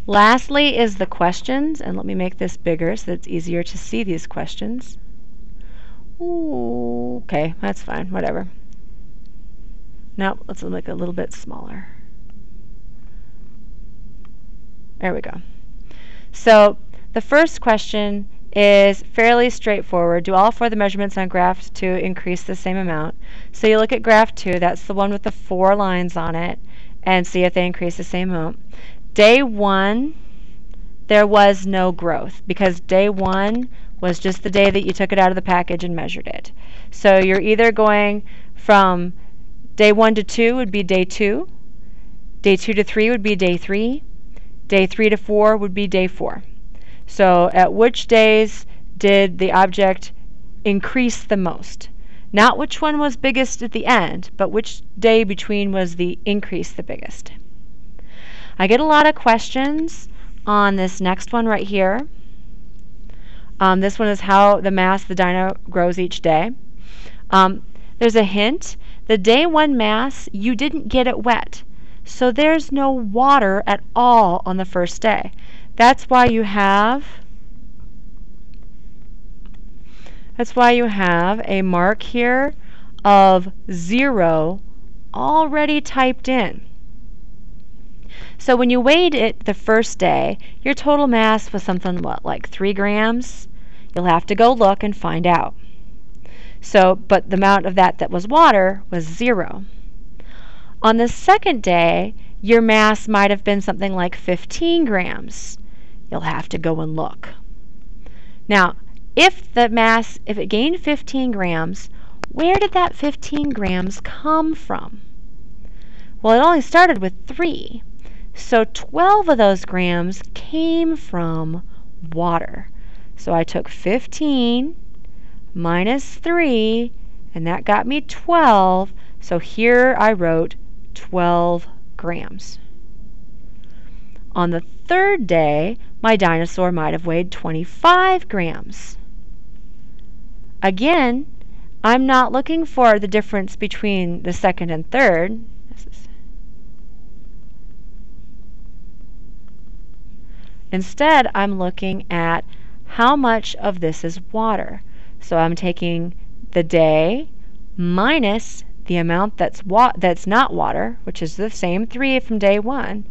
Lastly is the questions, and let me make this bigger so that it's easier to see these questions. Ooh, okay, that's fine, whatever. Now let's make it a little bit smaller. There we go. So the first question is fairly straightforward. Do all 4 of the measurements on graph 2 increase the same amount? So you look at graph 2, that's the one with the 4 lines on it, and see if they increase the same amount. Day 1, there was no growth because day 1 was just the day that you took it out of the package and measured it. So you're either going from day 1 to 2 would be day 2, day 2 to 3 would be day 3, day 3 to 4 would be day 4. So at which days did the object increase the most? Not which one was biggest at the end, but which day between was the increase the biggest. I get a lot of questions on this next one right here. This one is how the mass of the dino grows each day. There's a hint. The day 1 mass, you didn't get it wet. So there's no water at all on the first day. That's why you have a mark here of 0 already typed in. So when you weighed it the first day, your total mass was something like 3 grams. You'll have to go look and find out. So, but the amount of that was water was 0. On the second day, your mass might have been something like 15 grams. You'll have to go and look. Now, if it gained 15 grams, where did that 15 grams come from? Well, it only started with 3. So 12 of those grams came from water. So I took 15 minus 3, and that got me 12. So here I wrote 12 grams. On the third day, my dinosaur might have weighed 25 grams. Again, I'm not looking for the difference between the second and third. Instead, I'm looking at how much of this is water. So I'm taking the day minus the amount that's not water, which is the same 3 from day 1,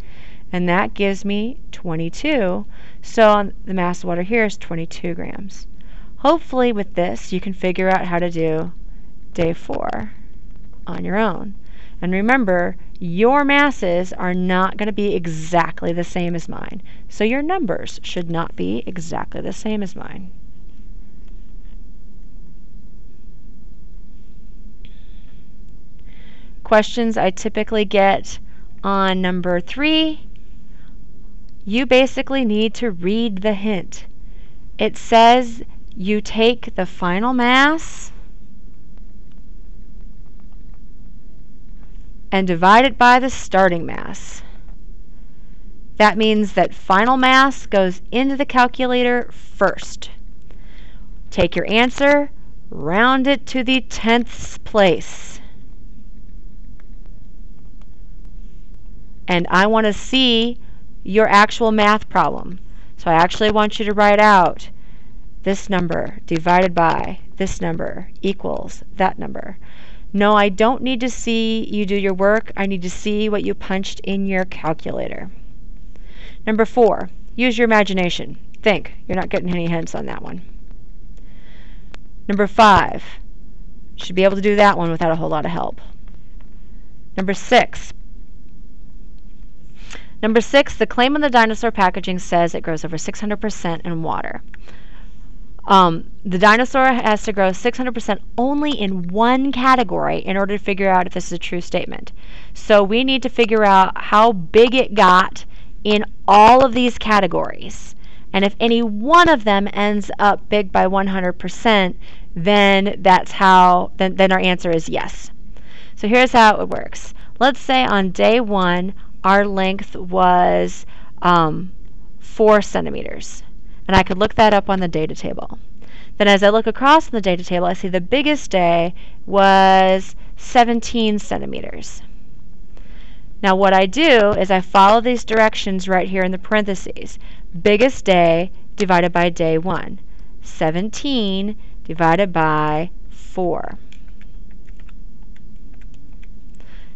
and that gives me 22. So the mass of water here is 22 grams. Hopefully with this you can figure out how to do day 4 on your own. And remember, your masses are not going to be exactly the same as mine. So your numbers should not be exactly the same as mine. Questions I typically get on number 3, you basically need to read the hint. It says you take the final mass and divide it by the starting mass. That means that final mass goes into the calculator first. Take your answer, round it to the 10th place. And I want to see your actual math problem. So I actually want you to write out this number divided by this number equals that number. No, I don't need to see you do your work. I need to see what you punched in your calculator. Number 4, use your imagination. Think. You're not getting any hints on that one. Number 5, should be able to do that one without a whole lot of help. Number 6, the claim on the dinosaur packaging says it grows over 600% in water. The dinosaur has to grow 600% only in one category in order to figure out if this is a true statement. So we need to figure out how big it got in all of these categories. And if any one of them ends up big by 100%, then that's how, then our answer is yes. So here's how it works. Let's say on day 1, our length was 4 centimeters. And I could look that up on the data table. Then as I look across the data table, I see the biggest day was 17 centimeters. Now what I do is I follow these directions right here in the parentheses. Biggest day divided by day 1. 17 divided by 4.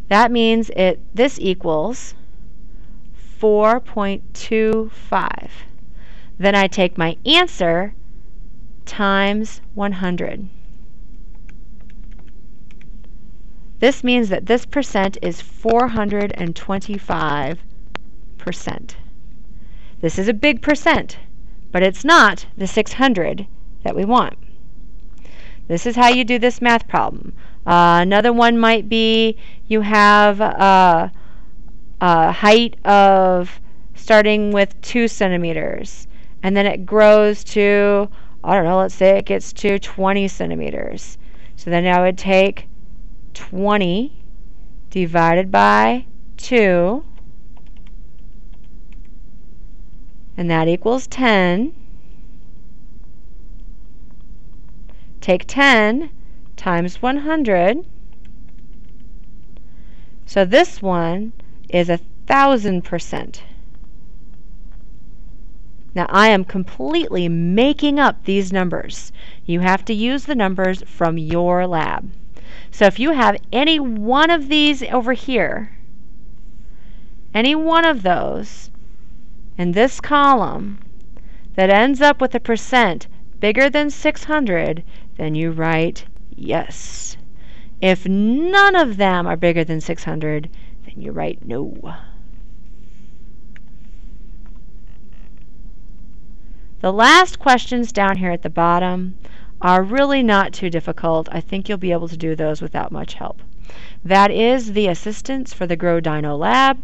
That means this equals 4.25. Then I take my answer times 100. This means that this percent is 425%. This is a big percent, but it's not the 600 that we want. This is how you do this math problem. Another one might be you have a height of starting with 2 centimeters, and then it grows to, I don't know, let's say it gets to 20 centimeters. So then I would take 20 divided by 2, and that equals 10. Take 10 times 100. So this one is 1,000%. Now I am completely making up these numbers. You have to use the numbers from your lab. So if you have any one of these over here, any one of those in this column that ends up with a percent bigger than 600, then you write yes. If none of them are bigger than 600, then you write no. The last questions down here at the bottom are really not too difficult. I think you'll be able to do those without much help. That is the assistance for the Grow Dino Lab.